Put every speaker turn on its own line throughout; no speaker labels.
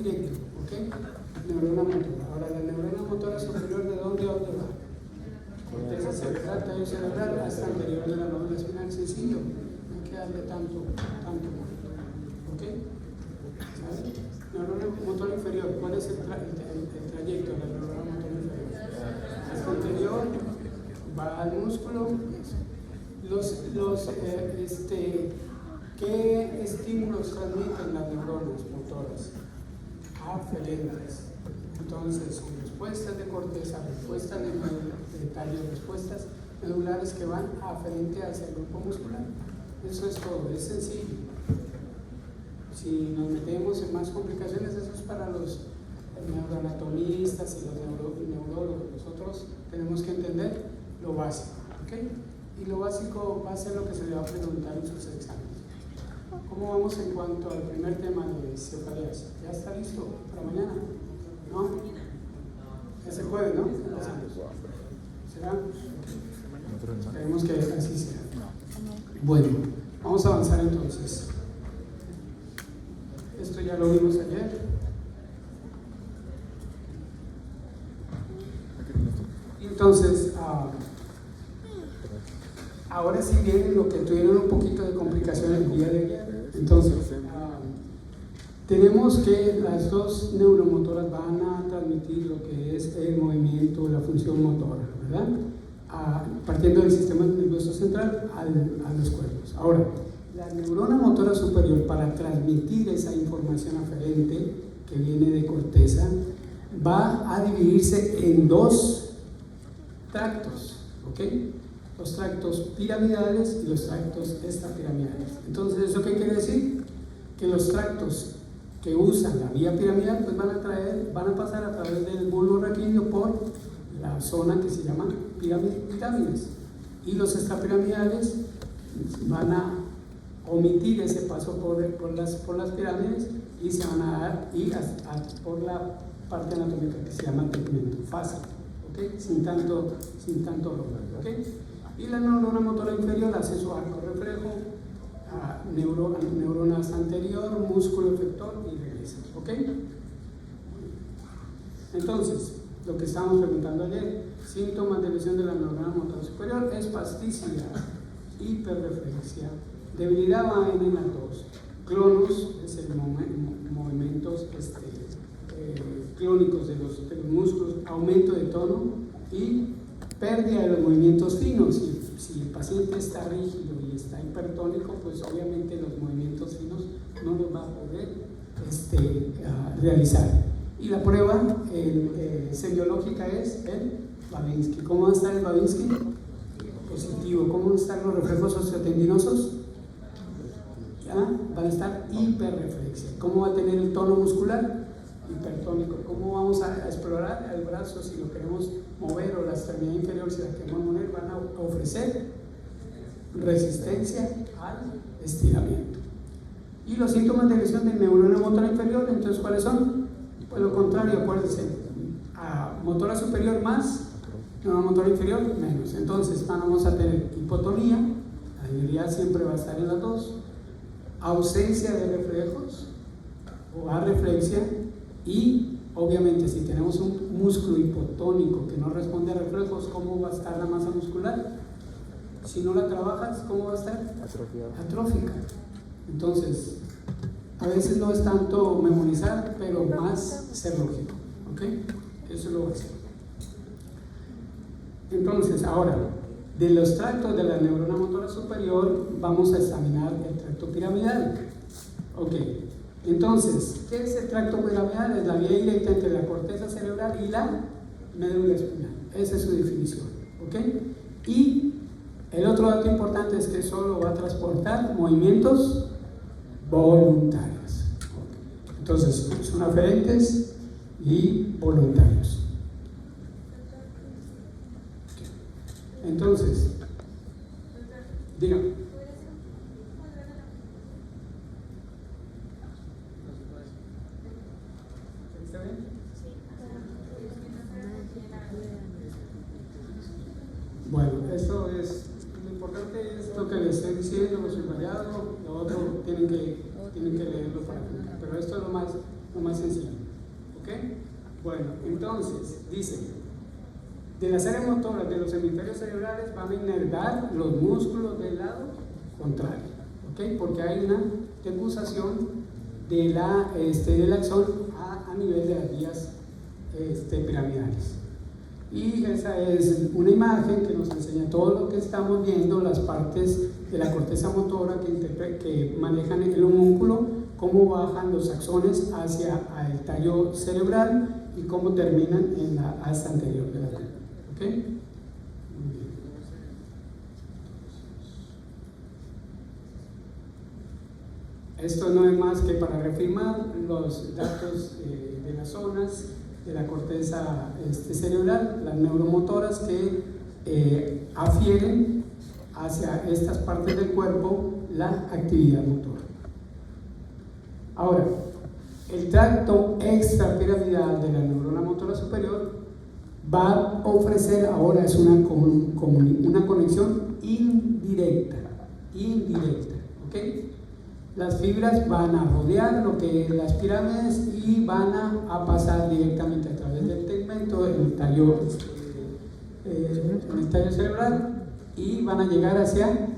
directo, ¿ok? Neurona motora. Ahora, la neurona motora superior, ¿de dónde a dónde va? Corteza cerebral, tallo cerebral, hasta anterior de la médula espinal, sencillo. No hay que darle tanto. ¿Ok? ¿Sabes? Neurona motora inferior, ¿cuál es el trayecto de la neurona motora inferior? Hasta anterior, va al músculo. ¿Qué estímulos transmiten las neuronas motoras? Aferentes. Entonces, respuestas de corteza, respuestas de tallo, respuestas medulares que van aferente hacia el grupo muscular. Eso es todo, es sencillo. Si nos metemos en más complicaciones, eso es para los neuroanatomistas y los neurólogos. Nosotros tenemos que entender lo básico, ¿ok? Y lo básico va a ser lo que se le va a preguntar en sus exámenes. ¿Cómo vamos en cuanto al primer tema de cefaleas? ¿Ya está listo para mañana? ¿No? Es el jueves, ¿no? ¿Será? Esperemos que así sea. Bueno, vamos a avanzar entonces. Esto ya lo vimos ayer. Entonces, ahora sí viene lo que tuvieron un poquito de complicación el día de ayer. Entonces, tenemos que las dos neuromotoras van a transmitir lo que es el movimiento, la función motora, ¿verdad? Partiendo del sistema nervioso central a los cuerpos. Ahora, la neurona motora superior, para transmitir esa información aferente que viene de corteza, va a dividirse en dos tractos, ¿ok? Los tractos piramidales y los tractos extrapiramidales. Entonces, ¿eso qué quiere decir? Que los tractos que usan la vía piramidal pues van a pasar a través del bulbo raquídeo por la zona que se llama pirámides, y los extrapiramidales van a omitir ese paso por las pirámides y se van a dar por la parte anatómica que se llama tegmento, fácil, ¿ok? Sin tanto dolor, ¿ok? Y la neurona motora inferior hace su arco reflejo, neuronas anterior, músculo efector y regresa, ¿ok? Entonces, lo que estábamos preguntando ayer, síntomas de lesión de la neurona motora superior: espasticidad, hiperreflexia, debilidad en la tos, clonus, es el movimientos clónicos de los músculos, aumento de tono y pérdida de los movimientos finos. Si el paciente está rígido y está hipertónico, pues obviamente los movimientos finos no los va a poder realizar. Y la prueba semiológica es el Babinski. ¿Cómo va a estar el Babinski? Positivo. ¿Cómo van a estar los reflejos osteotendinosos? ¿Ya? Van a estar hiperreflexia. ¿Cómo va a tener el tono muscular? Hipertónico. ¿Cómo vamos a explorar el brazo si lo queremos mover, o la extremidad inferior si la queremos mover? Van a ofrecer resistencia al estiramiento. Y los síntomas de lesión de neurona motora inferior, entonces, ¿cuáles son? Pues lo contrario, acuérdense, motora superior más, neurona motora inferior menos. Entonces vamos a tener hipotonía, la debilidad siempre va a estar en las dos, ausencia de reflejos o arreflexia, y obviamente si tenemos un músculo hipotónico que no responde a reflejos, ¿cómo va a estar la masa muscular? Si no la trabajas, ¿cómo va a estar? Atrófica. Entonces, a veces no es tanto memorizar, pero más ser lógico, ¿ok? Eso es lo básico. Entonces, ahora, de los tractos de la neurona motora superior, vamos a examinar el tracto piramidal. Ok. Entonces, ¿qué es el tracto piramidal? Es la vía directa entre la corteza cerebral y la médula espinal. Esa es su definición, ¿ok? Y el otro dato importante es que solo va a transportar movimientos voluntarios. Entonces, son aferentes y voluntarios. Entonces, dígame. ¿Está bien? Bueno, eso es lo importante, es lo que les estoy diciendo, lo subrayado, lo otro tienen que leerlo para aplicar, pero esto es lo más lo más sencillo. ¿Ok? Bueno, entonces, dice, de las áreas motoras de los hemisferios cerebrales van a inervar los músculos del lado contrario. ¿Ok? Porque hay una decusación del axón a nivel de las vías piramidales. Y esa es una imagen que nos enseña todo lo que estamos viendo, las partes de la corteza motora que manejan el homúnculo, cómo bajan los axones hacia el tallo cerebral y cómo terminan en la asa anterior de la tela. ¿Ok? Muy bien. Esto no es más que para reafirmar los datos de las zonas de la corteza cerebral, las neuromotoras que afieren hacia estas partes del cuerpo la actividad motora. Ahora, el tracto extrapiramidal de la neurona motora superior va a ofrecer, ahora es una conexión indirecta, ¿ok? Las fibras van a rodear lo que es las pirámides y van a pasar directamente a través del tegmento en el tallo cerebral y van a llegar hacia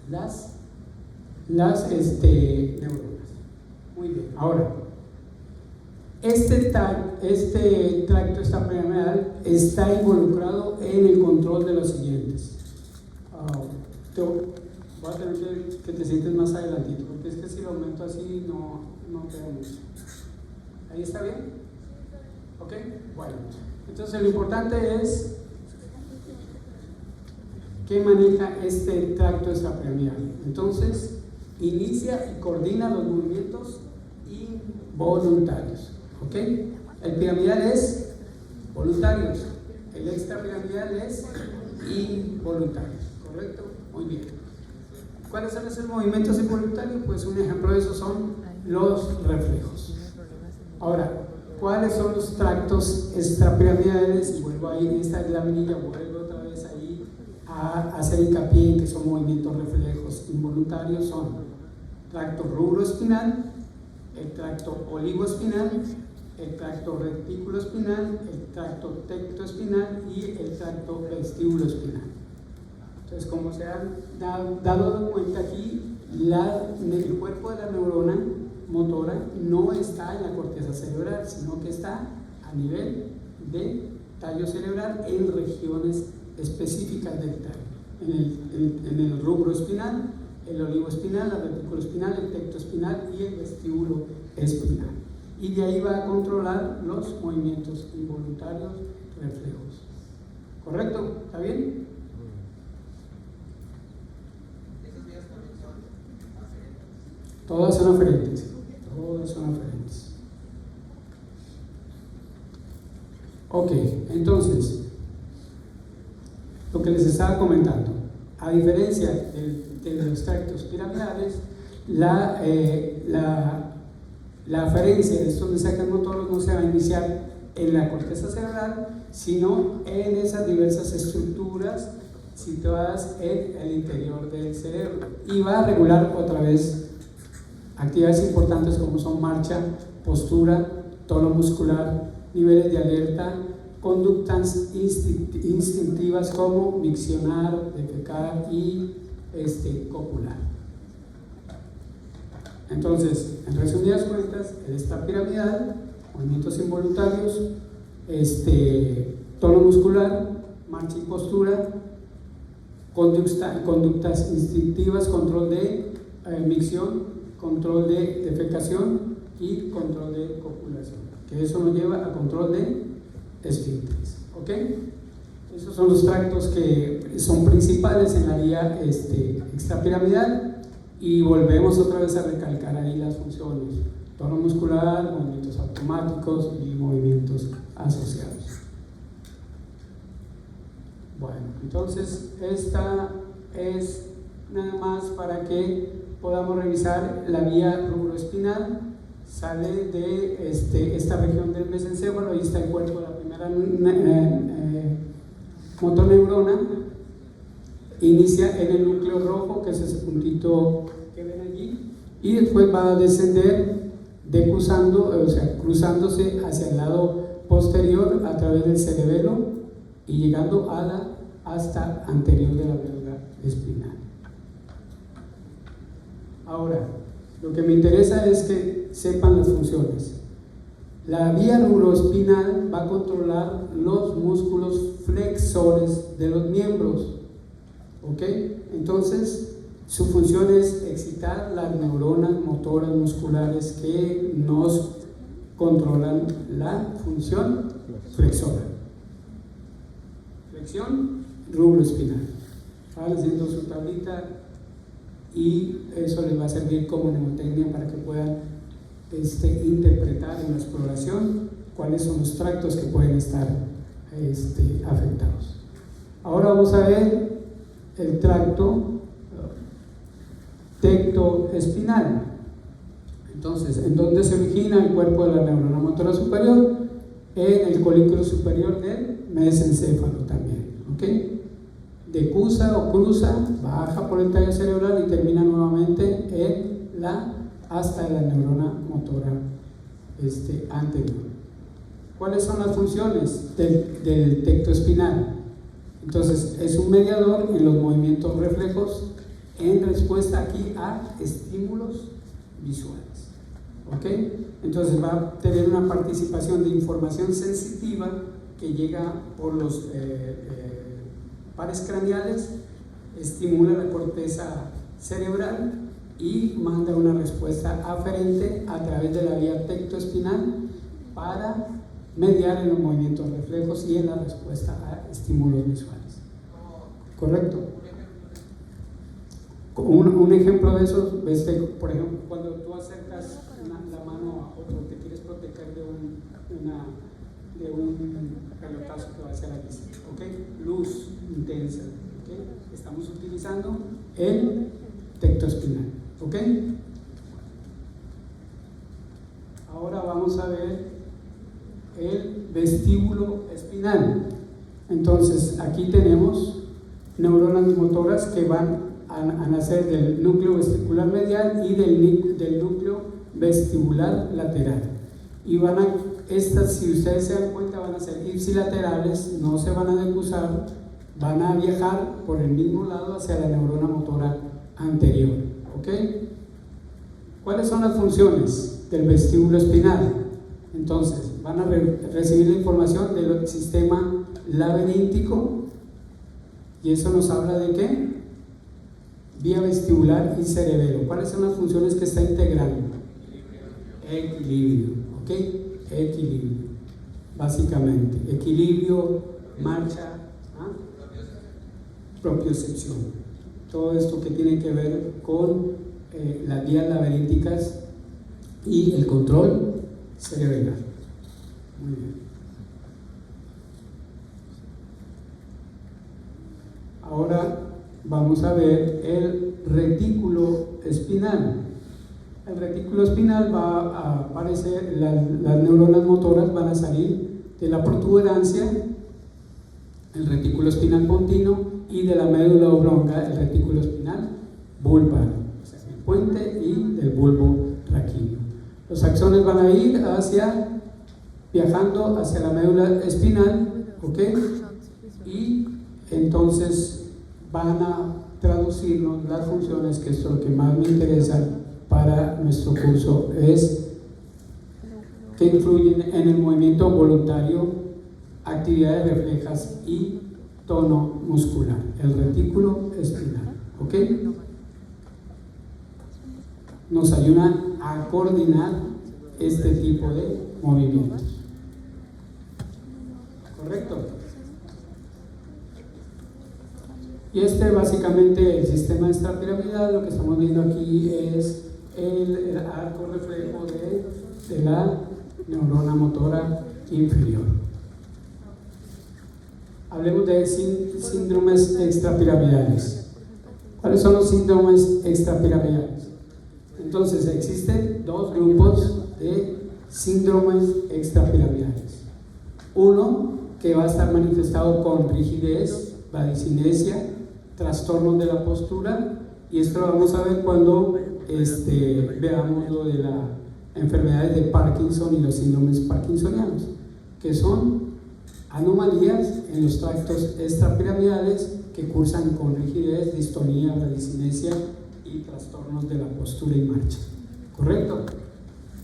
las neuronas. Muy bien, ahora este tracto extrapiramidal está involucrado en el control de los siguientes. Voy a tener que te sientes más adelantito, porque es que si lo aumento así no queda mucho. ¿Ahí está bien? ¿Ok? Bueno, entonces lo importante es que maneja este tracto extrapiramidal. Entonces, inicia y coordina los movimientos involuntarios. ¿Ok? El piramidal es voluntarios, el extrapiramidal es involuntarios. ¿Correcto? Muy bien. ¿Cuáles son esos movimientos involuntarios? Pues un ejemplo de eso son los reflejos. Ahora, ¿cuáles son los tractos extrapiramidales? Y vuelvo ahí, esta es la laminilla, vuelvo otra vez ahí a hacer hincapié en que son movimientos reflejos involuntarios. Son tracto rubroespinal, el tracto olivoespinal, el tracto reticuloespinal, el tracto tectoespinal y el tracto vestíbuloespinal. Entonces, como se han dado cuenta aquí, el cuerpo de la neurona motora no está en la corteza cerebral, sino que está a nivel de tallo cerebral en regiones específicas del tallo. En el rubro espinal, el olivoespinal, la reticuloespinal, el tectoespinal y el vestíbulo espinal. Y de ahí va a controlar los movimientos involuntarios reflejos. ¿Correcto? ¿Está bien? Todas son aferentes. Ok, entonces, lo que les estaba comentando, a diferencia de los tractos piramidales, la aferencia de estos mensajes motoros no se va a iniciar en la corteza cerebral, sino en esas diversas estructuras situadas en el interior del cerebro, y va a regular otra vez actividades importantes como son marcha, postura, tono muscular, niveles de alerta, conductas instintivas como miccionar, defecar y copular. Entonces, en resumidas cuentas, el extrapiramidal, movimientos involuntarios, tono muscular, marcha y postura, conductas instintivas, control de micción, control de defecación y control de copulación, que eso nos lleva a control de esfínteres. ¿Ok? Esos son los tractos que son principales en la vía extrapiramidal, y volvemos otra vez a recalcar ahí las funciones: tono muscular, movimientos automáticos y movimientos asociados. Bueno, entonces esta es nada más para que podamos revisar la vía rubroespinal. Sale de esta región del mesencéfalo, ahí está el cuerpo de la primera motoneurona, inicia en el núcleo rojo, que es ese puntito que ven allí, y después va a descender decusando, o sea, cruzándose hacia el lado posterior a través del cerebelo y llegando hasta anterior de la médula espinal. Ahora, lo que me interesa es que sepan las funciones. La vía neuroespinal va a controlar los músculos flexores de los miembros, ¿ok? Entonces, su función es excitar las neuronas motoras musculares que nos controlan la función flexora. Flexión, rubro espinal. Van haciendo su tablita y eso les va a servir como mnemotecnia para que puedan interpretar en la exploración cuáles son los tractos que pueden estar afectados. Ahora vamos a ver el tracto tectoespinal. Entonces, ¿en dónde se origina el cuerpo de la neurona motora superior? En el colículo superior del mesencéfalo también, ¿ok? Decusa o cruza, baja por el tallo cerebral y termina nuevamente hasta la neurona motora anterior. ¿Cuáles son las funciones del tectoespinal? Entonces, es un mediador en los movimientos reflejos en respuesta aquí a estímulos visuales, ¿ok? Entonces va a tener una participación de información sensitiva que llega por los pares craneales, estimula la corteza cerebral y manda una respuesta aferente a través de la vía tectoespinal para mediar en los movimientos reflejos y en la respuesta a estímulos visuales. ¿Correcto? Un ejemplo de eso, por ejemplo, cuando tú acercas la mano a otro, te quieres proteger de un pelotazo que va hacia la vista, ¿ok? Luz intensa, ¿ok? Estamos utilizando el tectoespinal, ¿ok? Ahora vamos a ver el vestíbulo espinal. Entonces, aquí tenemos neuronas motoras que van a nacer del núcleo vestibular medial y del núcleo vestibular lateral. Y estas, si ustedes se dan cuenta, van a ser ipsilaterales, no se van a decusar, van a viajar por el mismo lado hacia la neurona motora anterior, ¿ok? ¿Cuáles son las funciones del vestíbulo espinal? Entonces, van a recibir la información del sistema laberíntico y eso nos habla de ¿qué? Vía vestibular y cerebelo. ¿Cuáles son las funciones que está integrando? Equilibrio, ¿ok? Equilibrio, básicamente. Equilibrio, marcha, propiocepción. Todo esto que tiene que ver con las vías laberínticas y el control cerebral. Muy bien. Ahora vamos a ver el retículo espinal. El retículo espinal va a aparecer, las neuronas motoras van a salir de la protuberancia, el retículo espinal pontino, y de la médula oblonga, el retículo espinal vulvar, o sea, el puente y del bulbo raquídeo. Los axones van a ir viajando hacia la médula espinal, ¿ok? Y entonces van a traducirnos las funciones, que es lo que más me interesa para nuestro curso, es que influyen en el movimiento voluntario, actividades reflejas y tono muscular, el retículo espinal, ¿ok? Nos ayudan a coordinar este tipo de movimientos. ¿Correcto? Y básicamente el sistema extrapiramidal, lo que estamos viendo aquí es el arco reflejo de la neurona motora inferior. Hablemos de síndromes extrapiramidales. ¿Cuáles son los síndromes extrapiramidales? Entonces, existen dos grupos de síndromes extrapiramidales. Uno que va a estar manifestado con rigidez, vadicinesia, trastornos de la postura, y esto lo vamos a ver cuando veamos lo de enfermedades de Parkinson y los síndromes parkinsonianos, que son anomalías en los tractos extrapiramidales que cursan con rigidez, distonía, bradicinesia y trastornos de la postura y marcha. ¿Correcto?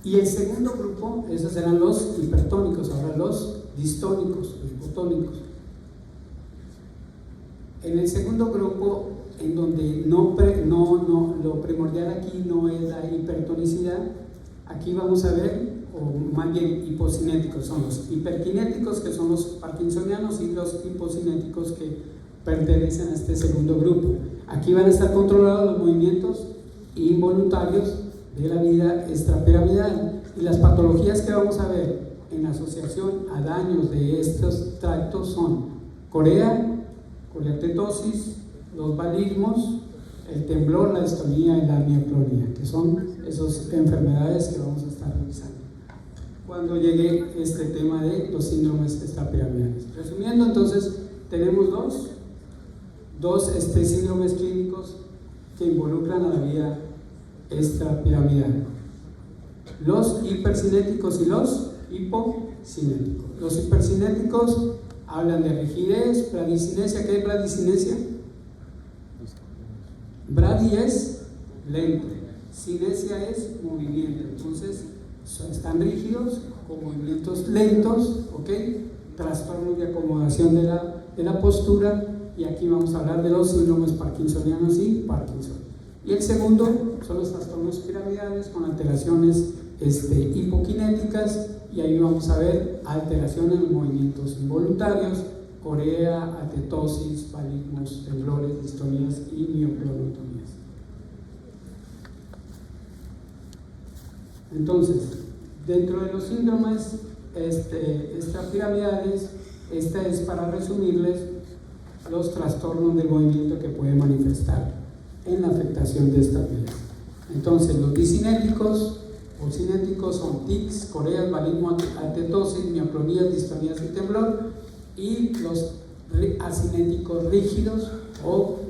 Y el segundo grupo, esos eran los hipertónicos, ahora los distónicos, los hipotónicos. En el segundo grupo, en donde lo primordial aquí no es la hipertonicidad, aquí vamos a ver, o más bien hipocinéticos, son los hiperkinéticos, que son los parkinsonianos, y los hipocinéticos, que pertenecen a este segundo grupo. Aquí van a estar controlados los movimientos involuntarios de la vida extrapiramidal, y las patologías que vamos a ver en asociación a daños de estos tractos son coreatetosis, los balismos, el temblor, la distonía y la mioclonía, que son esas enfermedades que vamos a estar revisando cuando llegue este tema de los síndromes extrapiramidales. Resumiendo, entonces, tenemos dos síndromes clínicos que involucran a la vida extrapiramidal: los hipercinéticos y los hipocinéticos. Los hipercinéticos hablan de rigidez, bradicinesia. ¿Qué es bradicinesia? Bradi es lento, cinesia es movimiento. Entonces están rígidos con movimientos lentos, ¿ok? Trastornos de acomodación de la postura, y aquí vamos a hablar de los síndromes parkinsonianos y Parkinson. Y el segundo son los trastornos piramidales con alteraciones hipokinéticas, y ahí vamos a ver alteraciones en los movimientos involuntarios, corea, atetosis, balismos, temblores, distonías y mioclonotomías. Entonces, dentro de los síndromes extrapiramidales, esta es, para resumirles, los trastornos del movimiento que pueden manifestar en la afectación de esta vía. Entonces, los dicinéticos o cinéticos son tics, coreas, balismo, atetosis, mioclonías, distonías y temblor, y los acinéticos rígidos o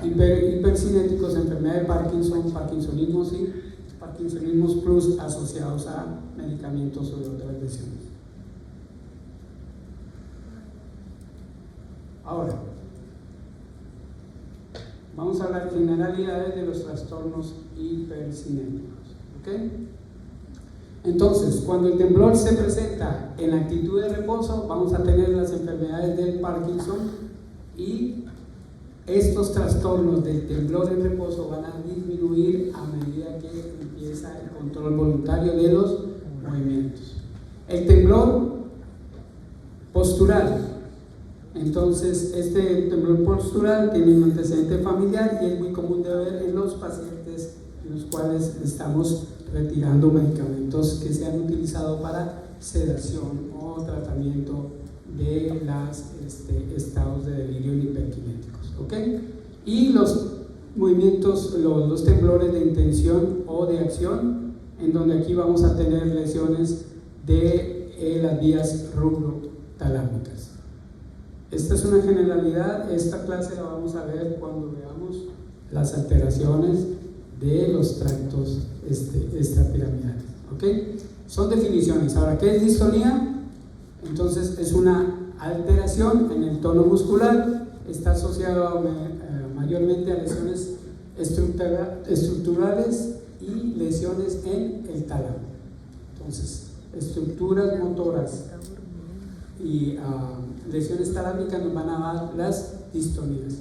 hipercinéticos, enfermedad de Parkinson, parkinsonismos y parkinsonismos plus asociados a medicamentos o de otras lesiones. Ahora, vamos a hablar generalidades de los trastornos hipercinéticos, ¿ok? Entonces, cuando el temblor se presenta en la actitud de reposo, vamos a tener las enfermedades del Parkinson, y estos trastornos del temblor en reposo van a disminuir a medida que empieza el control voluntario de los movimientos. El temblor postural. Entonces, este temblor postural tiene un antecedente familiar y es muy común de ver en los pacientes en los cuales estamos retirando medicamentos que se han utilizado para sedación o tratamiento de los estados de delirio hiperkinéticos, ¿ok? Y los movimientos, los temblores de intención o de acción, en donde aquí vamos a tener lesiones de las vías rubrotalámicas. Esta es una generalidad. Esta clase la vamos a ver cuando veamos las alteraciones de los tractos extrapiramidales, ¿ok? Son definiciones. Ahora, ¿qué es distonía? Entonces, es una alteración en el tono muscular, está asociado mayormente a lesiones estructurales y lesiones en el tálamo. Entonces, estructuras motoras y lesiones talámicas nos van a dar las distonías.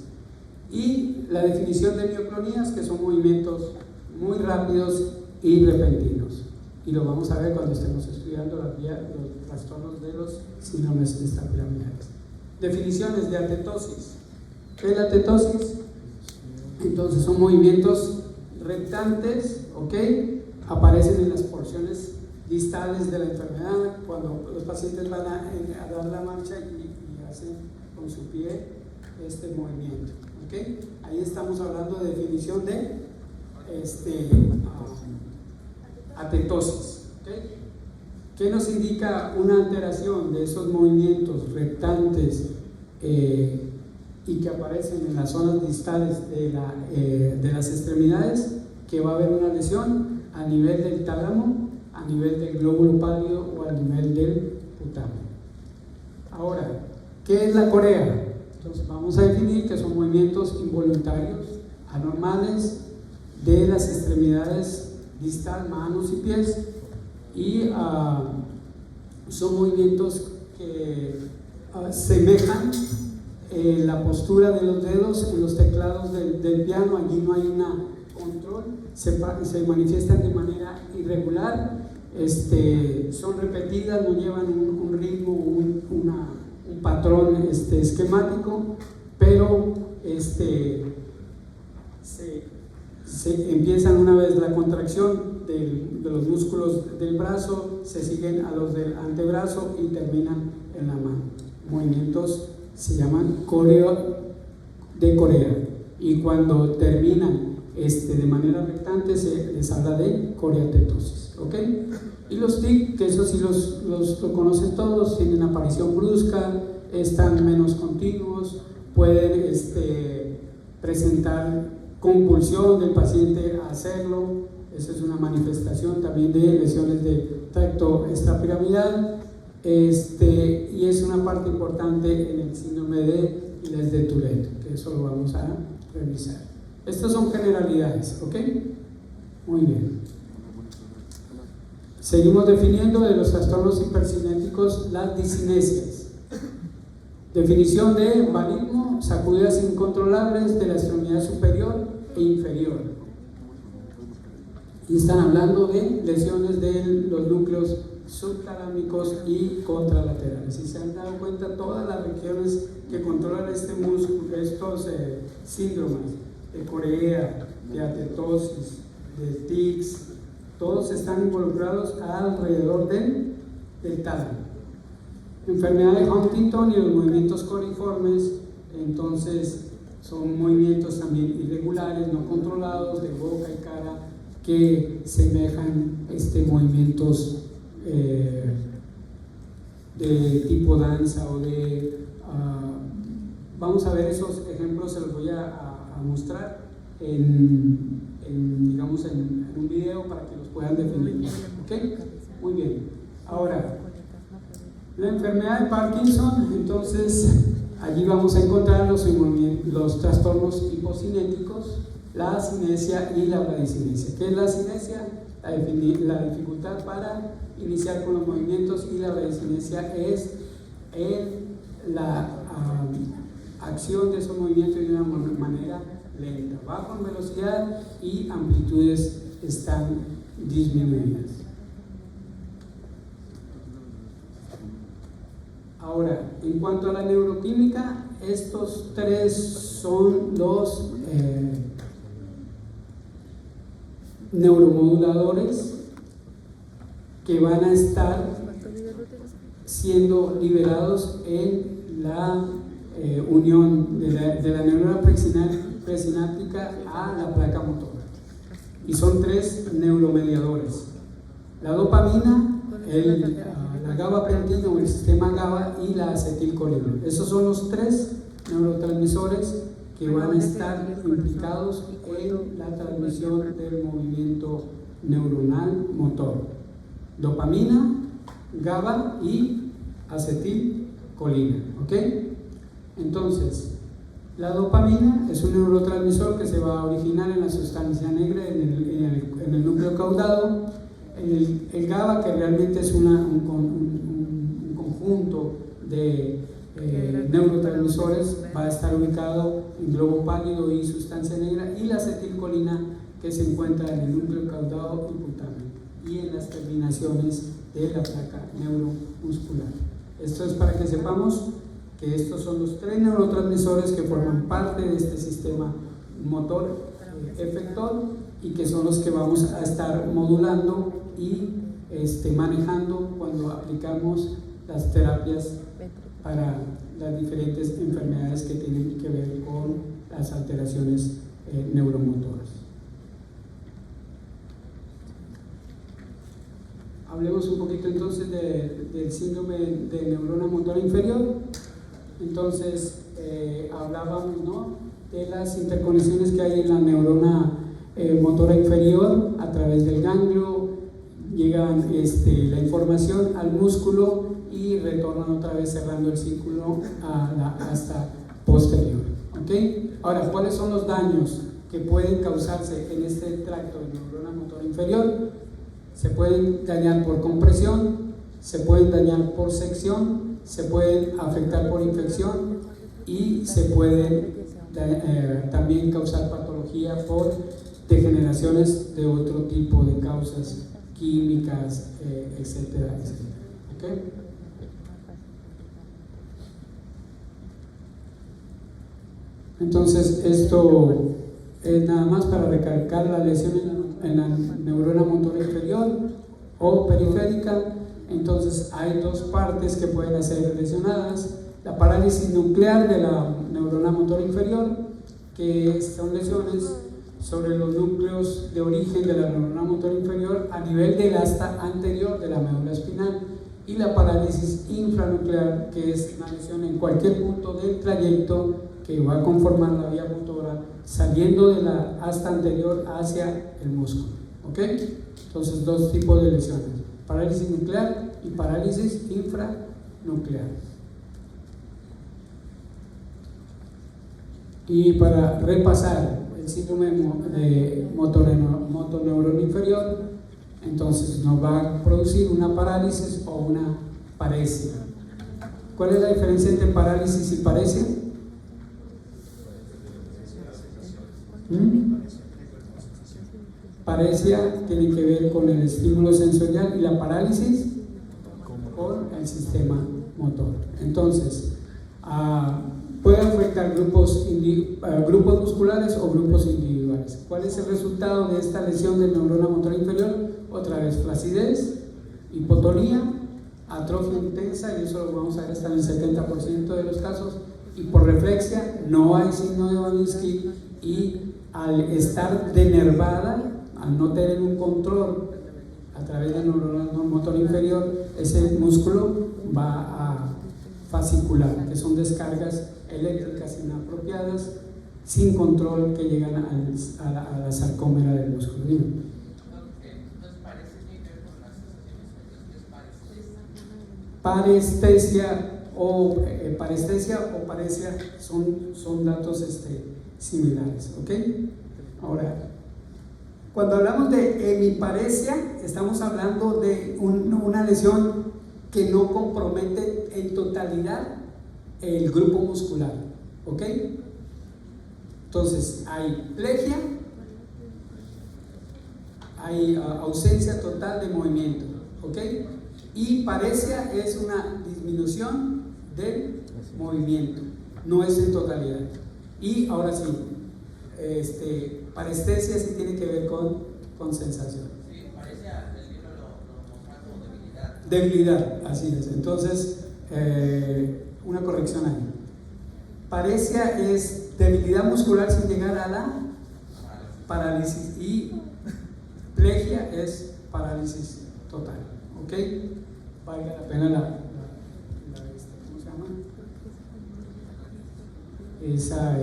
Y la definición de mioclonías, que son movimientos muy rápidos y repentinos, y lo vamos a ver cuando estemos estudiando los trastornos de los síndromes extrapiramidales. Definiciones de atetosis. ¿Qué es la atetosis? Entonces, son movimientos rectantes, ¿ok? Aparecen en las porciones distales de la enfermedad, cuando los pacientes van a dar la marcha y hacen con su pie este movimiento, ¿ok? Ahí estamos hablando de definición de atetosis, ¿ok? ¿Qué nos indica una alteración de esos movimientos rectantes y que aparecen en las zonas distales de las extremidades, que va a haber una lesión a nivel del tálamo, a nivel del glóbulo pálido o a nivel del putamen. Ahora, ¿qué es la corea? Entonces vamos a definir que son movimientos involuntarios, anormales, de las extremidades distal, manos y pies, y son movimientos que semejan la postura de los dedos en los teclados del piano. Allí no hay un control, se manifiestan de manera irregular, son repetidas, no llevan un ritmo, un patrón esquemático, pero se empiezan una vez la contracción de los músculos del brazo, se siguen a los del antebrazo y terminan en la mano. Movimientos se llaman coreo de corea, y cuando terminan de manera rectante se les habla de coreatetosis, ¿ok? Y los tic, que eso sí los conocen todos, tienen aparición brusca, están menos continuos, pueden presentar compulsión del paciente a hacerlo. Esa es una manifestación también de lesiones de tracto extrapiramidal, y es una parte importante en el síndrome de Les de Tourette, que eso lo vamos a revisar. Estas son generalidades, ¿ok? Muy bien. Seguimos definiendo de los trastornos hipercinéticos las discinesias. Definición de varismo: sacudidas incontrolables de la extremidad superior e inferior. Y están hablando de lesiones de los núcleos subtalámicos y contralaterales. Si se han dado cuenta, todas las regiones que controlan este músculo, estos síndromes de corea, de atetosis, de tics, todos están involucrados alrededor del tálamo. Enfermedad de Huntington y los movimientos coriformes, entonces son movimientos también irregulares, no controlados, de boca y cara, que semejan movimientos de tipo danza o de vamos a ver esos ejemplos, se los voy a mostrar en un video para que los puedan definir. ¿Ok? Muy bien. Ahora, la enfermedad de Parkinson, entonces allí vamos a encontrar los trastornos hipocinéticos, la cinesia y la bradicinesia. ¿Qué es la cinesia? La dificultad para iniciar con los movimientos, y la bradicinesia es la acción de esos movimientos de una manera lenta, va con velocidad y amplitudes están disminuidas. Ahora, en cuanto a la neuroquímica, estos tres son los neuromoduladores que van a estar siendo liberados en la unión de la neurona presináptica a la placa motora, y son tres neuromediadores: la dopamina, la gabapentina o el sistema GABA y la acetilcolina. Esos son los tres neurotransmisores que van a estar implicados en la transmisión del movimiento neuronal motor: dopamina, GABA y acetilcolina. ¿Ok? Entonces, la dopamina es un neurotransmisor que se va a originar en la sustancia negra, en el núcleo caudado. El GABA, que realmente es un conjunto de neurotransmisores, va a estar ubicado en globo pálido y sustancia negra, y la acetilcolina, que se encuentra en el núcleo caudado y putamen y en las terminaciones de la placa neuromuscular. Esto es para que sepamos que estos son los tres neurotransmisores que forman parte de este sistema motor efector, y que son los que vamos a estar modulando y manejando cuando aplicamos las terapias para las diferentes enfermedades que tienen que ver con las alteraciones neuromotoras. Hablemos un poquito entonces del síndrome de neurona motora inferior. Entonces, hablábamos, ¿no?, de las interconexiones que hay en la neurona motora inferior a través del ganglio, llegan la información al músculo y retornan otra vez cerrando el círculo hasta posterior. ¿Okay? Ahora, ¿cuáles son los daños que pueden causarse en este tracto de neurona motora inferior? Se pueden dañar por compresión, se pueden dañar por sección, se pueden afectar por infección y se pueden también causar patología por degeneraciones de otro tipo de causas químicas, etcétera, etcétera. ¿Okay? Entonces, esto es nada más para recalcar la lesión en la neurona motora inferior o periférica. Entonces, hay dos partes que pueden ser lesionadas: la parálisis nuclear de la neurona motora inferior, que son lesiones sobre los núcleos de origen de la neurona motora inferior a nivel del asta anterior de la médula espinal, y la parálisis infranuclear, que es una lesión en cualquier punto del trayecto que va a conformar la vía motora saliendo de la asta anterior hacia el músculo. ¿Ok? Entonces, dos tipos de lesiones: parálisis nuclear y parálisis infranuclear. Y para repasar el síndrome de motoneurona inferior, entonces nos va a producir una parálisis o una paresia. ¿Cuál es la diferencia entre parálisis y paresia? Paresia tiene que ver con el estímulo sensorial y la parálisis con el sistema motor. Entonces, puede afectar grupos musculares o grupos individuales. ¿Cuál es el resultado de esta lesión de neurona motora inferior? Otra vez, flacidez, hipotonía, atrofia intensa, y eso lo vamos a ver hasta en el 70% de los casos, hiporreflexia, no hay signo de Babinski, y al estar denervada, al no tener un control a través de neurona motora inferior, ese músculo va a fascicular, que son descargas eléctricas inapropiadas sin control que llegan a la sarcómera del músculo. Parestesia o paresia son datos similares. ¿Ok? Ahora, cuando hablamos de hemiparesia, estamos hablando de una lesión que no compromete en totalidad el grupo muscular. ¿Ok? Entonces, hay plegia, hay ausencia total de movimiento. ¿Ok? Y paresia es una disminución del movimiento, no es en totalidad. Y ahora sí, parestesia sí tiene que ver con sensación.
Sí, parecia, el libro lo mostraba como debilidad.
Debilidad, así es. Entonces, una corrección ahí. Parecia es debilidad muscular sin llegar a la parálisis, y plegia es parálisis total. ¿Ok? Valga la pena ¿cómo se llama? Esa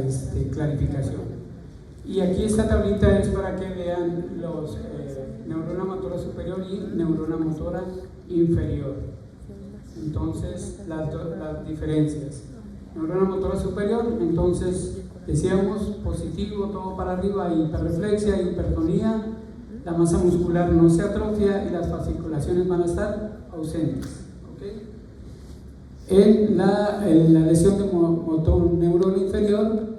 clarificación. Y aquí esta tablita es para que vean los neurona motora superior y neurona motora inferior. Entonces, las diferencias. Neurona motora superior, entonces decíamos positivo, todo para arriba, hiperreflexia, hipertonía, la masa muscular no se atrofia y las fasciculaciones van a estar ausentes. ¿Okay? En la lesión de motoneurona inferior,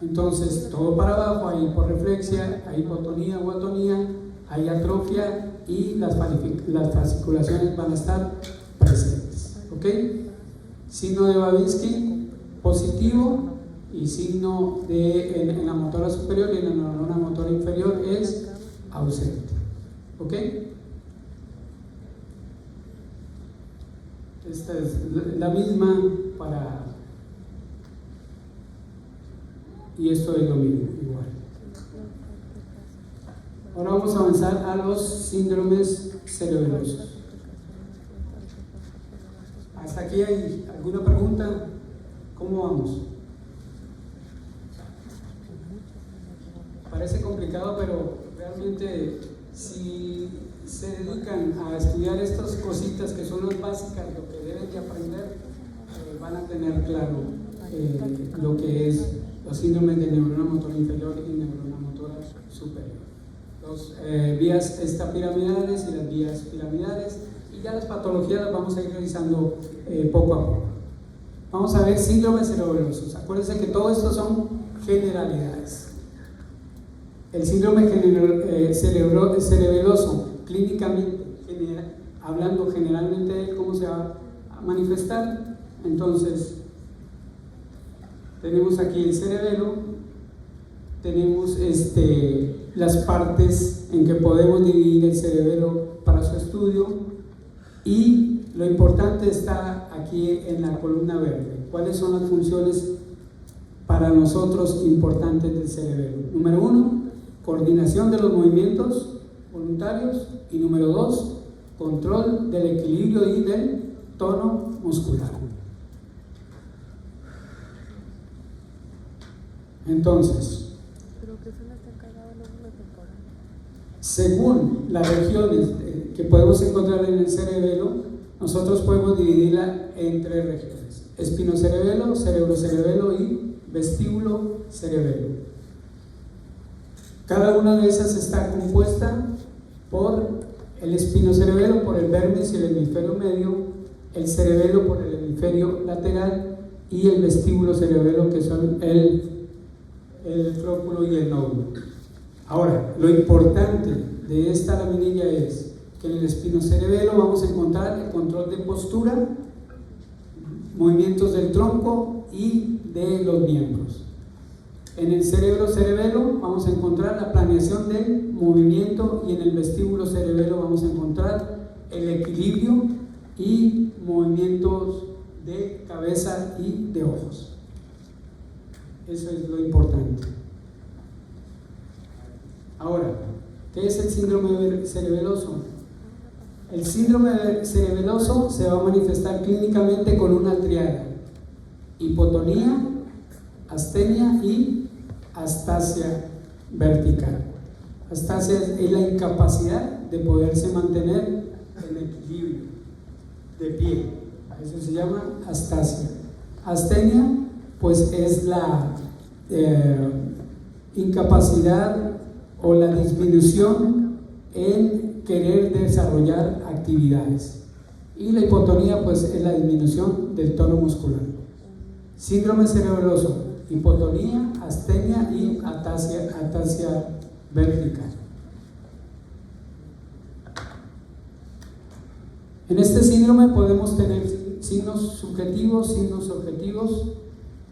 entonces todo para abajo, hay hiporreflexia, hay hipotonía o atonía, hay atrofia y las fasciculaciones van a estar presentes. ¿Ok? Signo de Babinski positivo, y signo en la motora superior y en la neurona motora inferior es ausente. ¿Ok? Esta es la misma para... y esto es lo mismo, igual. Ahora vamos a avanzar a los síndromes cerebrosos. ¿Hasta aquí hay alguna pregunta? ¿Cómo vamos? Parece complicado, pero realmente si se dedican a estudiar estas cositas que son las básicas, lo que deben de aprender, van a tener claro lo que es los síndromes de neurona motora inferior y neurona motora superior. Las vías extrapiramidales y las vías piramidales, y ya las patologías las vamos a ir revisando poco a poco. Vamos a ver síndromes cerebrosos. Acuérdense que todo esto son generalidades. El síndrome cerebeloso, clínicamente, hablando generalmente de cómo se va a manifestar. Entonces, tenemos aquí el cerebelo, tenemos las partes en que podemos dividir el cerebelo para su estudio, y lo importante está aquí en la columna verde. ¿Cuáles son las funciones para nosotros importantes del cerebelo? Número 1, coordinación de los movimientos voluntarios, y número 2, control del equilibrio y del tono muscular. Entonces, según las regiones que podemos encontrar en el cerebelo, nosotros podemos dividirla en 3 regiones: espinocerebelo, cerebrocerebelo y vestíbulo cerebelo. Cada una de esas está compuesta por el espinocerebelo, por el vértice y el hemisferio medio, el cerebelo por el hemisferio lateral, y el vestíbulo cerebelo, que son el tróculo y el nódulo. Ahora, lo importante de esta laminilla es que en el espinocerebelo vamos a encontrar el control de postura, movimientos del tronco y de los miembros. En el cerebrocerebelo vamos a encontrar la planeación del movimiento, y en el vestíbulo cerebelo vamos a encontrar el equilibrio y movimientos de cabeza y de ojos. Eso es lo importante. Ahora, ¿qué es el síndrome cerebeloso? El síndrome cerebeloso se va a manifestar clínicamente con una triada: hipotonía, astenia y astasia vertical. Astasia es la incapacidad de poderse mantener en equilibrio de pie. Eso se llama astasia. Astenia, pues, es la incapacidad o la disminución en querer desarrollar actividades. Y la hipotonía, pues, es la disminución del tono muscular. Síndrome cerebeloso: hipotonía, astenia y atasia vertical. En este síndrome podemos tener signos subjetivos, signos objetivos.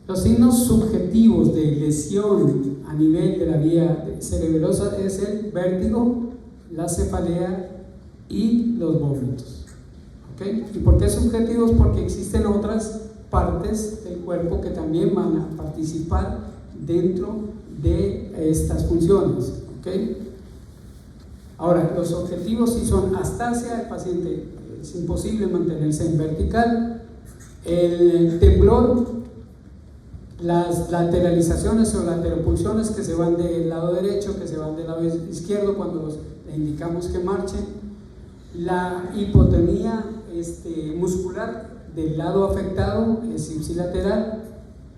Los signos subjetivos de lesión a nivel de la vía cerebelosa es el vértigo, la cefalea y los vómitos. ¿Okay? ¿Y por qué subjetivos? Porque existen otras partes del cuerpo que también van a participar dentro de estas funciones. ¿Okay? Ahora, los objetivos sí son astasia, el paciente es imposible mantenerse en vertical, el temblor, las lateralizaciones o lateropulsiones que se van del lado derecho, que se van del lado izquierdo cuando le indicamos que marchen, la hipotonía muscular del lado afectado, es ipsilateral,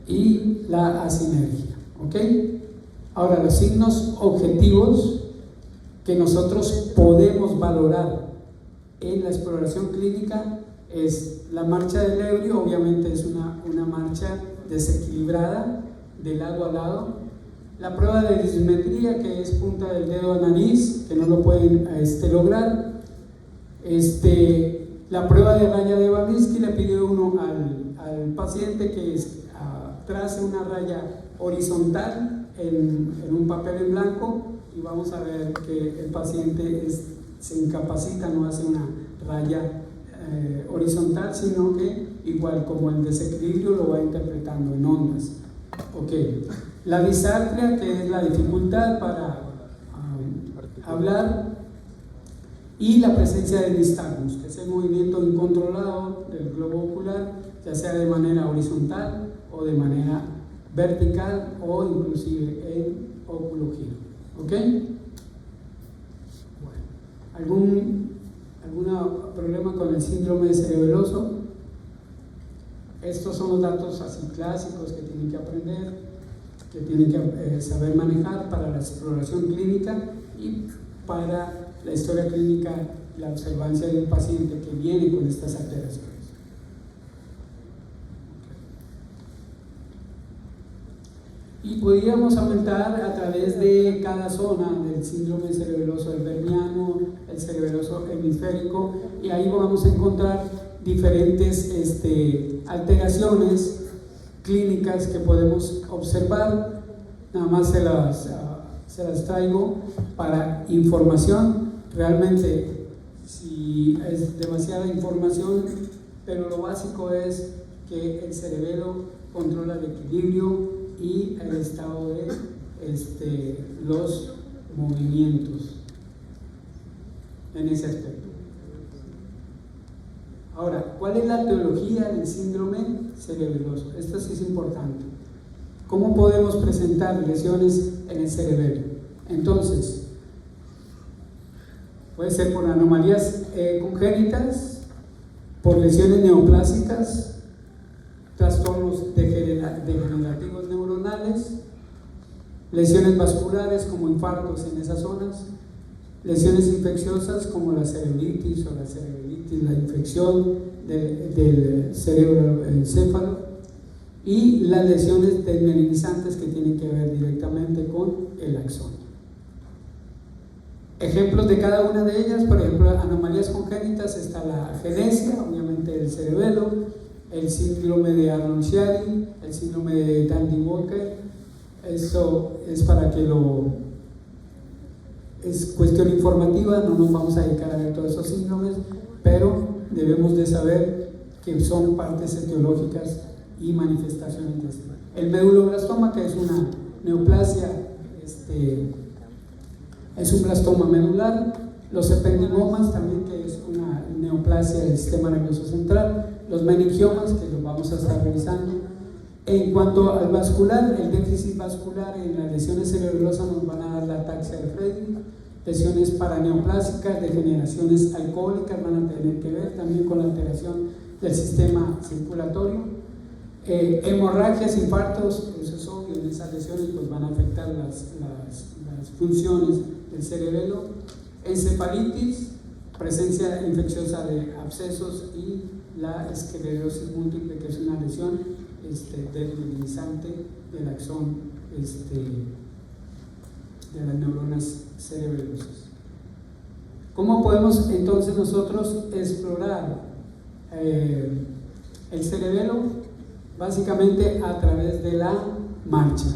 y la asinergia. ¿Ok? Ahora, los signos objetivos que nosotros podemos valorar en la exploración clínica es la marcha del ebrio. Obviamente es una marcha desequilibrada de lado a lado. La prueba de dismetría, que es punta del dedo a nariz, que no lo pueden lograr. La prueba de raya de Babinski le pide uno al paciente que trace una raya horizontal en un papel en blanco, y vamos a ver que el paciente se incapacita, no hace una raya horizontal, sino que igual como el desequilibrio lo va interpretando en ondas. Okay. La disartria, que es la dificultad para hablar, y la presencia del nistagmus, que es el movimiento incontrolado del globo ocular, ya sea de manera horizontal o o de manera vertical o inclusive en óculo giro. ¿Ok? Bueno, ¿algún problema con el síndrome cerebeloso? Estos son los datos así clásicos que tienen que aprender, que tienen que saber manejar para la exploración clínica y para la historia clínica, la observancia de un paciente que viene con estas alteraciones. Y podríamos aumentar a través de cada zona del síndrome cerebeloso del Verniano, el cerebeloso hemisférico, y ahí vamos a encontrar diferentes alteraciones clínicas que podemos observar. Nada más se las traigo para información. Realmente, si es demasiada información, pero lo básico es que el cerebelo controla el equilibrio y el estado de los movimientos en ese aspecto. Ahora, ¿cuál es la etiología del síndrome cerebeloso? Esto sí es importante. ¿Cómo podemos presentar lesiones en el cerebelo? Entonces, puede ser por anomalías congénitas, por lesiones neoplásicas, trastornos degenerativos neuronales, lesiones vasculares como infartos en esas zonas, lesiones infecciosas como la cerebritis o la cerebritis, la infección del cerebro encéfalo, y las lesiones desmielinizantes que tienen que ver directamente con el axón. Ejemplos de cada una de ellas, por ejemplo, anomalías congénitas, está la agenesia, obviamente del cerebelo, el síndrome de Arnold-Chiari, el síndrome de Dandy-Walker. Eso es para que es cuestión informativa, no nos vamos a dedicar a ver todos esos síndromes, pero debemos de saber que son partes etiológicas y manifestaciones de esto. El meduloblastoma, que es una neoplasia, es un blastoma medular. Los ependimomas también, que es una neoplasia del sistema nervioso central. Los meningiomas, que los vamos a estar revisando. En cuanto al vascular, el déficit vascular en las lesiones cerebelosas nos van a dar la ataxia de Friedreich. Lesiones paraneoplásicas, degeneraciones alcohólicas van a tener que ver también con la alteración del sistema circulatorio. Hemorragias, infartos, eso es obvio, en esas lesiones pues van a afectar las funciones del cerebelo. Encefalitis, presencia infecciosa de abscesos, y la esclerosis múltiple, que es una lesión desmielinizante del axón de las neuronas cerebelosas. ¿Cómo podemos entonces nosotros explorar el cerebelo? Básicamente a través de la marcha.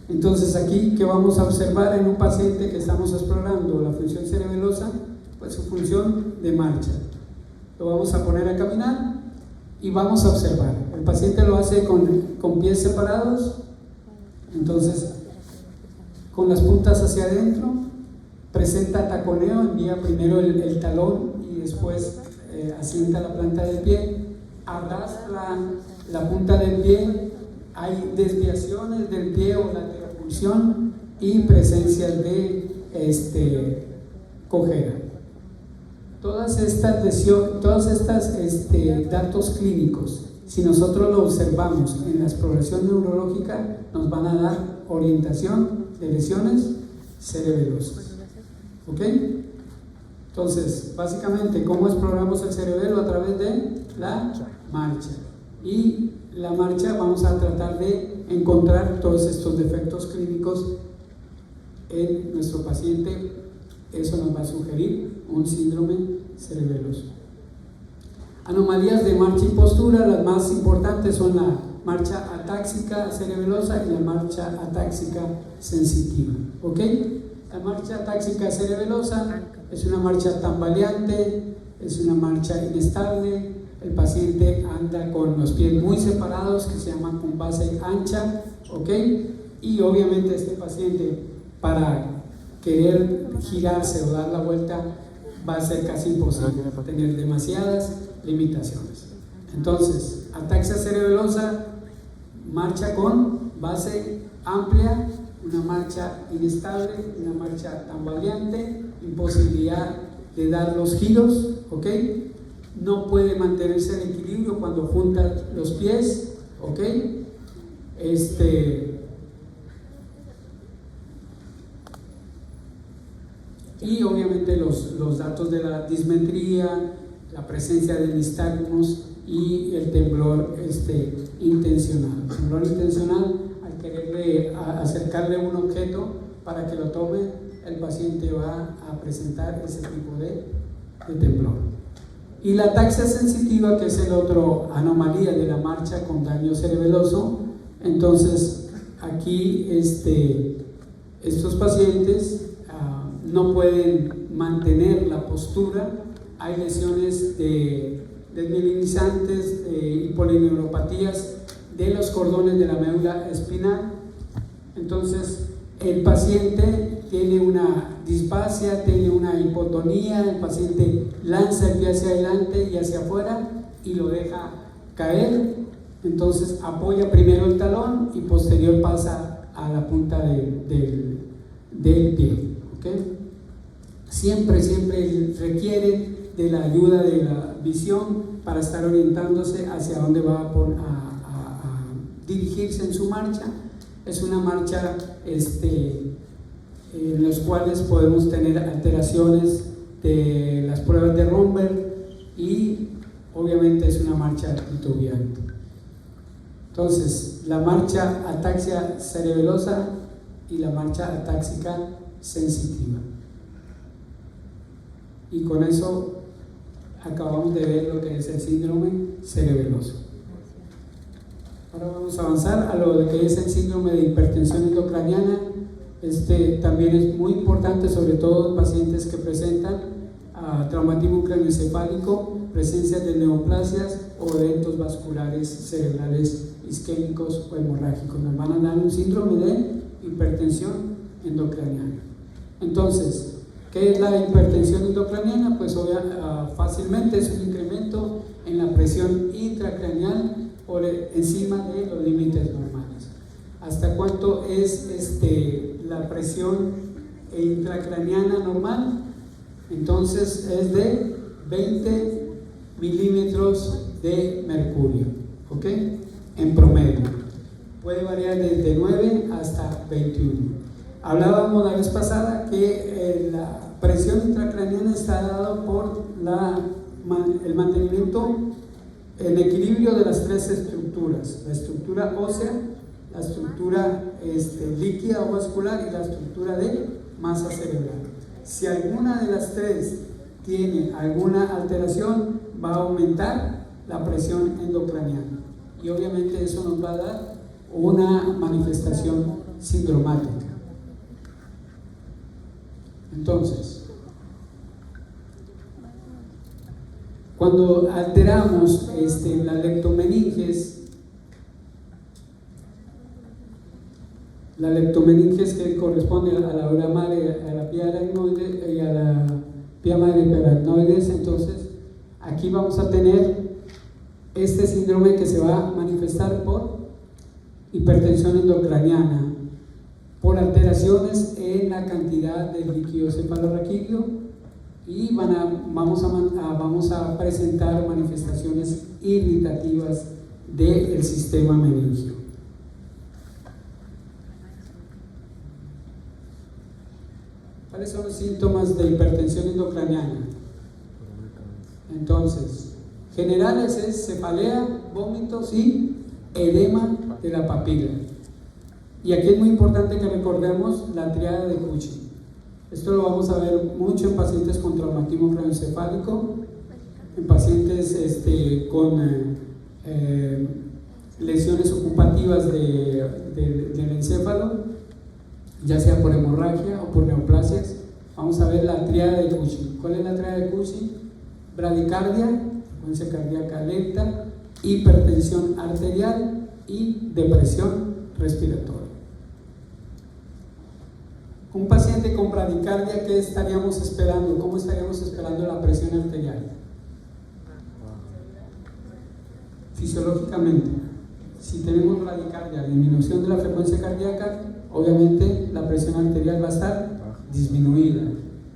Entonces aquí, ¿qué vamos a observar en un paciente que estamos explorando la función cerebelosa? Pues su función de marcha. Lo vamos a poner a caminar y vamos a observar. El paciente lo hace con pies separados, entonces con las puntas hacia adentro, presenta taconeo, envía primero el talón y después asienta la planta del pie, arrastra la punta del pie, hay desviaciones del pie o lateralpulsión y presencia de cojera. Todas estas datos clínicos, si nosotros lo observamos en la exploración neurológica, nos van a dar orientación de lesiones cerebelosas. ¿Ok? Entonces, básicamente, ¿cómo exploramos el cerebelo? A través de la marcha. Y la marcha vamos a tratar de encontrar todos estos defectos clínicos en nuestro paciente. Eso nos va a sugerir un síndrome cerebeloso. Anomalías de marcha y postura, las más importantes son la marcha atáxica cerebelosa y la marcha atáxica sensitiva. ¿Ok? La marcha atáxica cerebelosa es una marcha tambaleante, es una marcha inestable. El paciente anda con los pies muy separados, que se llaman con base ancha, ¿ok? Y obviamente este paciente, para querer girarse o dar la vuelta, va a ser casi imposible, va a tener demasiadas limitaciones. Entonces, ataxia cerebelosa, marcha con base amplia, una marcha inestable, una marcha tambaleante, imposibilidad de dar los giros, ¿ok? No puede mantenerse en equilibrio cuando junta los pies, ¿ok? Y obviamente los datos de la dismetría, la presencia de nistagmos y el temblor intencional. El temblor intencional, al quererle acercarle un objeto para que lo tome, el paciente va a presentar ese tipo de temblor. Y la ataxia sensitiva, que es el otro anomalía de la marcha con daño cerebeloso. Entonces aquí estos pacientes no pueden mantener la postura, hay lesiones desmielinizantes y polineuropatías de los cordones de la médula espinal. Entonces el paciente tiene una disfasia, tiene una hipotonía, el paciente lanza el pie hacia adelante y hacia afuera y lo deja caer, entonces apoya primero el talón y posterior pasa a la punta del pie, ¿okay? Siempre requiere de la ayuda de la visión para estar orientándose hacia dónde va a dirigirse en su marcha. Es una marcha en los cuales podemos tener alteraciones de las pruebas de Romberg y obviamente es una marcha titubeante. Entonces, la marcha ataxia cerebelosa y la marcha atáxica sensitiva. Y con eso acabamos de ver lo que es el síndrome cerebeloso. Ahora vamos a avanzar a lo que es el síndrome de hipertensión endocraniana. También es muy importante, sobre todo en pacientes que presentan traumatismo craneoencefálico, presencia de neoplasias o eventos vasculares cerebrales isquémicos o hemorrágicos. Nos van a dar un síndrome de hipertensión endocraniana. Entonces, ¿qué es la hipertensión endocraniana? Pues fácilmente es un incremento en la presión intracraneal por encima de los límites normales. ¿Hasta cuánto es la presión intracraneana normal? Entonces es de 20 milímetros de mercurio, ¿ok? En promedio. Puede variar desde 9 hasta 21. Hablábamos la vez pasada que la presión intracraneana está dada por el mantenimiento en equilibrio de las tres estructuras: la estructura ósea, la estructura líquida o vascular y la estructura de masa cerebral. Si alguna de las tres tiene alguna alteración, va a aumentar la presión endocraniana y obviamente eso nos va a dar una manifestación sindromática. Entonces, cuando alteramos la leptomeninges, que corresponde a la ura madre, a la pía aracnoide y a la pía madre hiperaracnoides, entonces aquí vamos a tener este síndrome que se va a manifestar por hipertensión endocraniana, por alteraciones en la cantidad del líquido cefalorraquídeo y vamos a presentar manifestaciones irritativas del sistema meningio. ¿Cuáles son los síntomas de hipertensión endocraniana? Entonces, generales es cefalea, vómitos y edema de la papila. Y aquí es muy importante que recordemos la tríada de Cushing. Esto lo vamos a ver mucho en pacientes con traumatismo craneoencefálico, en pacientes con lesiones ocupativas del encéfalo, ya sea por hemorragia o por neoplasias. Vamos a ver la tríada de Cushing. ¿Cuál es la tríada de Cushing? Bradicardia, frecuencia cardíaca lenta, hipertensión arterial y depresión respiratoria. Un paciente con bradicardia, ¿qué estaríamos esperando? ¿Cómo estaríamos esperando la presión arterial? Fisiológicamente, Si tenemos bradicardia, disminución de la frecuencia cardíaca, obviamente la presión arterial va a estar disminuida.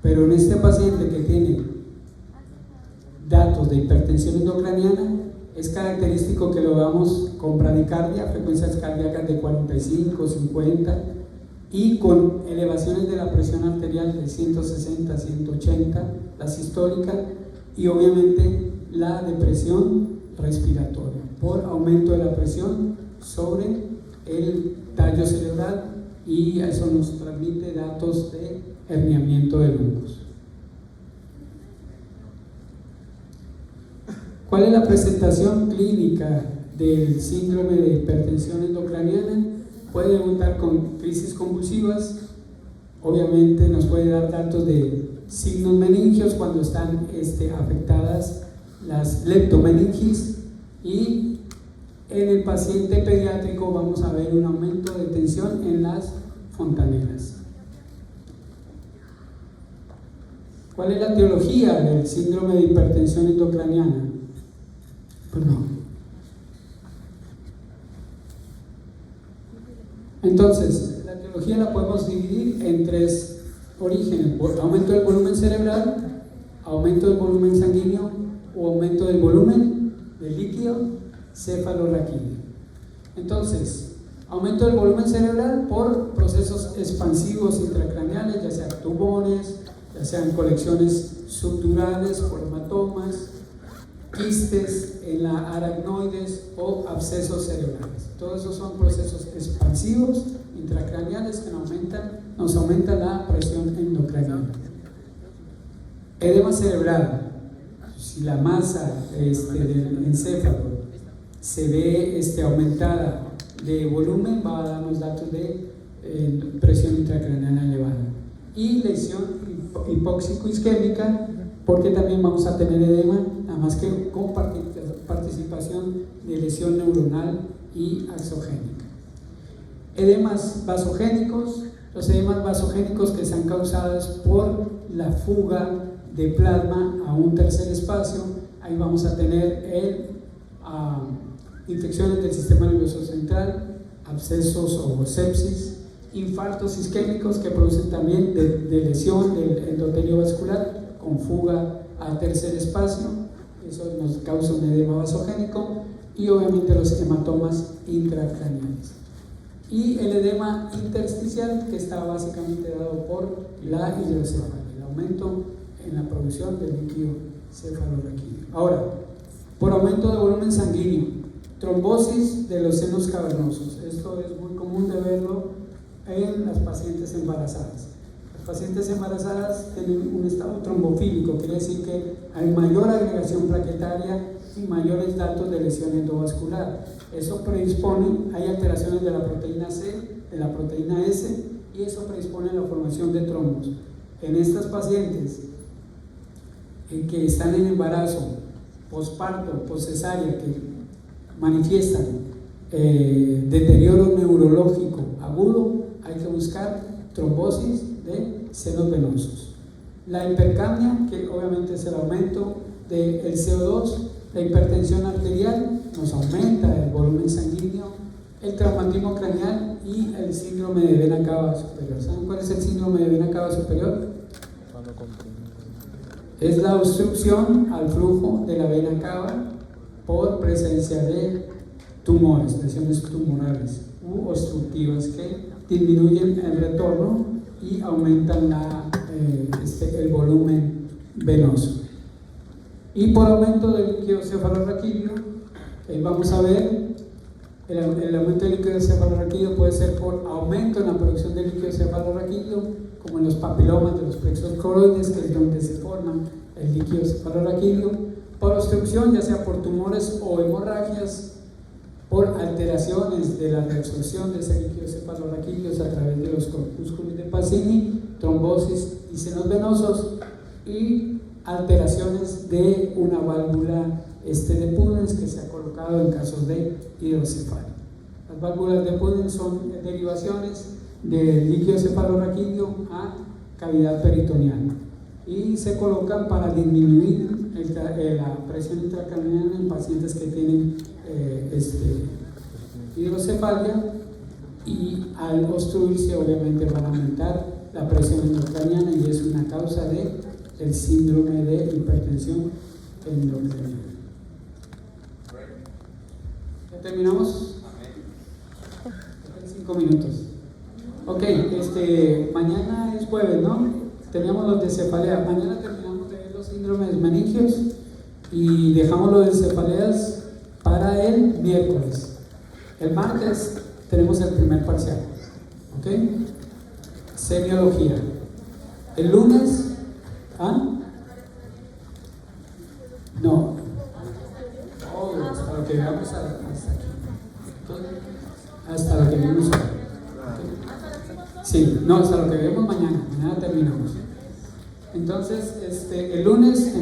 Pero en este paciente que tiene datos de hipertensión endocraniana, es característico que lo veamos con bradicardia, frecuencias cardíacas de 45, 50 y con elevaciones de la presión arterial de 160, 180, la sistólica, y obviamente la depresión respiratoria por aumento de la presión sobre el tallo cerebral, y eso nos transmite datos de herniamiento de lomos. ¿Cuál es la presentación clínica del síndrome de hipertensión endocraniana? Puede debutar con crisis convulsivas, obviamente nos puede dar datos de signos meningios cuando están afectadas las leptomeningis, y en el paciente pediátrico vamos a ver un aumento de tensión en las fontanelas. ¿Cuál es la etiología del síndrome de hipertensión endocraniana? Entonces, la etiología la podemos dividir en tres orígenes: aumento del volumen cerebral, aumento del volumen sanguíneo o aumento del volumen del líquido cefalorraquídeo. Entonces, aumento del volumen cerebral por procesos expansivos intracraneales, ya sean tubones, ya sean colecciones subdurales por hematomas, quistes en la aracnoides o abscesos cerebrales. Todos esos son procesos expansivos intracraneales que nos aumentan la presión endocraniana. Edema cerebral: si la masa del encéfalo se ve aumentada de volumen, va a darnos datos de presión intracraneana elevada. Y lesión hipóxico-isquémica, porque también vamos a tener edema, nada más que con participación de lesión neuronal y axogénica. Edemas vasogénicos: los edemas vasogénicos que sean causados por la fuga de plasma a un tercer espacio, ahí vamos a tener infecciones del sistema nervioso central, abscesos o sepsis, infartos isquémicos que producen también de lesión del endotelio vascular con fuga al tercer espacio, eso nos causa un edema vasogénico, y obviamente los hematomas intracraneales. Y el edema intersticial, que está básicamente dado por la hidrocefalia, el aumento en la producción del líquido cefalorraquídeo. Ahora, por aumento de volumen sanguíneo, trombosis de los senos cavernosos. Esto es muy común de verlo en las pacientes embarazadas. Las pacientes embarazadas tienen un estado trombofílico, quiere decir que hay mayor agregación plaquetaria y mayores datos de lesión endovascular. Eso predispone, hay alteraciones de la proteína C, de la proteína S, y eso predispone a la formación de trombos. En estas pacientes que están en embarazo, posparto, poscesárea, que manifiestan deterioro neurológico agudo, hay que buscar trombosis de senos venosos. La hipercapnia, que obviamente es el aumento del CO2, la hipertensión arterial, nos aumenta el volumen sanguíneo, el traumatismo craneal y el síndrome de vena cava superior. ¿Saben cuál es el síndrome de vena cava superior? Es la obstrucción al flujo de la vena cava por presencia de tumores, lesiones tumorales u obstructivas que disminuyen el retorno y aumentan el volumen venoso. Y por aumento del líquido cefalorraquídeo, vamos a ver el aumento del líquido cefalorraquídeo puede ser por aumento en la producción de líquido cefalorraquídeo, como en los papilomas de los plexos coroides, que es donde se forma el líquido cefalorraquídeo, por obstrucción, ya sea por tumores o hemorragias, por alteraciones de la reabsorción de ese líquido cefalorraquídeo a través de los corpúsculos de Pacini, trombosis y senos venosos, y alteraciones de una válvula de Pudens que se ha colocado en casos de hidrocefalia. Las válvulas de Pudens son derivaciones del líquido cefalorraquídeo a cavidad peritoneal y se colocan para disminuir la presión intracraneal en pacientes que tienen hidrocefalia, y al obstruirse obviamente van a aumentar la presión intracraniana y es una causa del síndrome de hipertensión endocraniana. ¿Ya terminamos? 5 minutos. Ok, mañana es jueves, ¿no? Teníamos los de cefalea. Mañana terminamos de ver los síndromes meningios y dejamos los de cefaleas para el miércoles. El martes tenemos el primer parcial. ¿Ok? Semiología. El lunes, no. Hasta lo que veamos hasta aquí. Hasta lo que vemos hoy. Sí, no, hasta lo que vemos mañana. Mañana terminamos. Entonces, el lunes